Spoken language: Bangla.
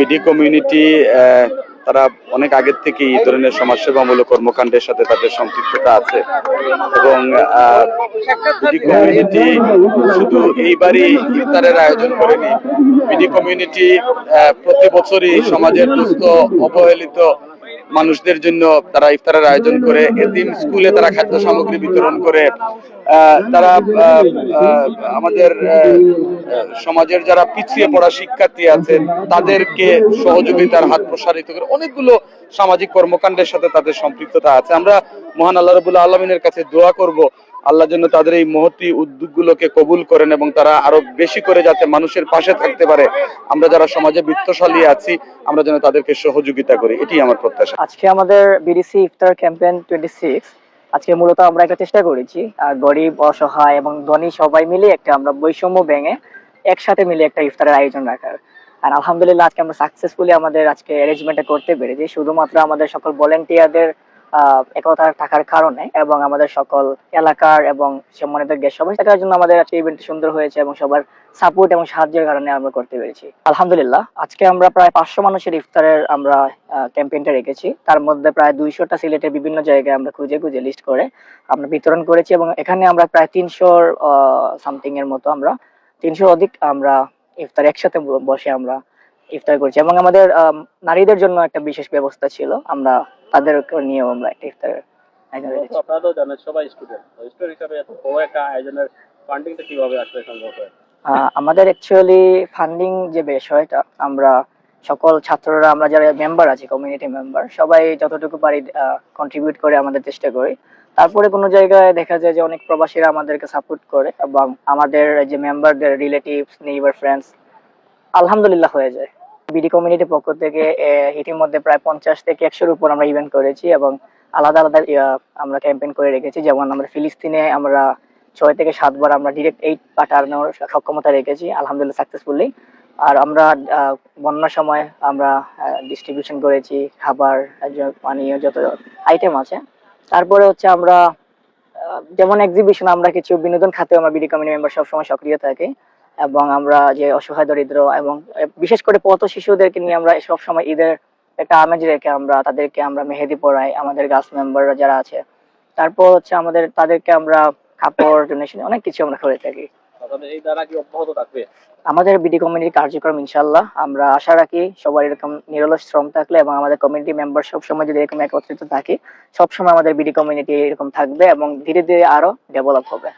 বিডি কমিউনিটি তারা অনেক আগের থেকে এই ধরনের সমাজসেবামূলক কর্মকাণ্ডের সাথে তাদের সম্পৃক্ততা আছে এবং বিডি কমিউনিটি শুধু এইবারই ইফতারের আয়োজন করেনি। বিডি কমিউনিটি প্রতি বছরই সমাজের দুস্থ অবহেলিত মানুষদের জন্য তারা ইফতারের আয়োজন করে, এতিম স্কুলে তারা খাদ্য সামগ্রী বিতরণ করে, তারা আমাদের সমাজের যারা পিছিয়ে পড়া শিক্ষার্থী আছে তাদেরকে সহযোগিতার হাত প্রসারিত করে অনেকগুলো সামাজিক কর্মকাণ্ডের সাথে তাদের সম্পৃক্ততা আছে। আমরা মহান আল্লাহ রাব্বুল আলামিনের কাছে দোয়া করব আল্লাহ যেন তাদের এই মহতী উদ্যোগগুলোকে কবুল করেন এবং তারা আরো বেশি করে যাতে মানুষের পাশে থাকতে পারে। আমরা যারা সমাজে বৃত্তশালী আছি আমরা যেন তাদেরকে সহযোগিতা করি, এটি আমার প্রত্যাশা। আজকে আমাদের বিডিসি ইফতার ক্যাম্পেইন 26 আজকে মূলত আমরা একটা চেষ্টা করেছি গরিব অসহায় এবং ধনী সবাই মিলে একটা আমরা বৈষম্য ভেঙে একসাথে মিলে একটা ইফতারের আয়োজন রাখার। আর আলহামদুলিল্লাহ আজকে আমরা সাকসেসফুলি আমাদের আজকে অ্যারেঞ্জমেন্টটা করতে পেরেছি শুধুমাত্র আমাদের সকল ভলেন্টিয়ারদের একতা থাকার কারণে এবং আমাদের সকল এলাকার এবং সম্মানিত গেস্ট সবাই থাকার জন্য আমাদের আজকে ইভেন্টটি সুন্দর হয়েছে এবং সবার সাপোর্ট এবং সাহায্যের কারণে আমরা করতে পেরেছি আলহামদুলিল্লাহ। আজকে আমরা প্রায় 500 মানুষের ইফতারের আমরা ক্যাম্পেইনটা রেখেছি, তার মধ্যে প্রায় 200টা সিলেটের বিভিন্ন জায়গায় আমরা খুঁজে খুঁজে লিস্ট করে আমরা বিতরণ করেছি এবং এখানে আমরা প্রায় 300 সামথিং এর মতো আমরা 300 অধিক আমরা ইফতার একসাথে বসে আমরা ইফতার করছি এবং আমাদের নারীদের জন্য একটা বিশেষ ব্যবস্থা ছিল, আমরা তাদের নিয়েও আমরা একটা ইফতার আয়োজন করেছি। আপনারা তো জানেন সবাই স্টুডেন্ট হিসেবে এত বড় একটা আয়োজনের ফান্ডিংটা কিভাবে আসলে সম্ভব হয়? আমাদের অ্যাকচুয়ালি ফান্ডিং যে বিষয়টা আমরা সকল ছাত্ররা আমরা যারা মেম্বার আছি কমিউনিটি মেম্বার সবাই যতটুকু পারি কন্ট্রিবিউট করে আমাদের চেষ্টা করি। তারপরে কোনো জায়গায় দেখা যায় যে অনেক প্রবাসীরা আমাদেরকে সাপোর্ট করে এবং আমাদের যে মেম্বারদের রিলেটিভস নেইবার ফ্রেন্ডস আলহামদুলিল্লাহ হয়ে যায়। বিডি কমিউনিটির পক্ষ থেকে ইতিমধ্যে প্রায় 50 থেকে 100-এর উপর আমরা ইভেন্ট করেছি এবং আলাদা আলাদা আমরা ক্যাম্পেইন করে রেখেছি। যেমন আমরা ফিলিস্তিনে আমরা 6 থেকে 7 বার আমরা ডিরেক্ট 8 পাঠানোর সক্ষমতা রেখেছি আলহামদুলিল্লাহ সাকসেসফুলি। আর আমরা বন্যার সময় আমরা ডিস্ট্রিবিউশন করেছি খাবার পানীয় যত আইটেম আছে। তারপরে হচ্ছে আমরা যেমন এক্সিবিশন আমরা কিছু বিনোদন খাতে আমরা বিডি কমিউনিটি মেম্বার সবসময় সক্রিয় থাকি এবং আমরা যে অসহায় দরিদ্র এবং বিশেষ করে পথ শিশুদেরকে নিয়ে আমরা সব সময় ঈদের একটা আমেজ রেখে আমরা তাদেরকে আমরা মেহেদি পড়াই আমাদের গাছ মেম্বাররা যারা আছে। তারপর হচ্ছে আমাদের তাদেরকে আমরা কাপড় ডোনেশন অনেক কিছু আমরা করে থাকি। এই দ্বারা কি অব্যাহত থাকবে আমাদের বিডি কমিউনিটি কার্যক্রম? ইনশাআল্লাহ আমরা আশা রাখি সবার এরকম নিরলস শ্রম থাকলে এবং আমাদের কমিউনিটি মেম্বার সবসময় যদি এরকম একত্রিত থাকে সবসময় আমাদের বিডি কমিউনিটি এরকম থাকবে এবং ধীরে ধীরে আরো ডেভেলপ হবে।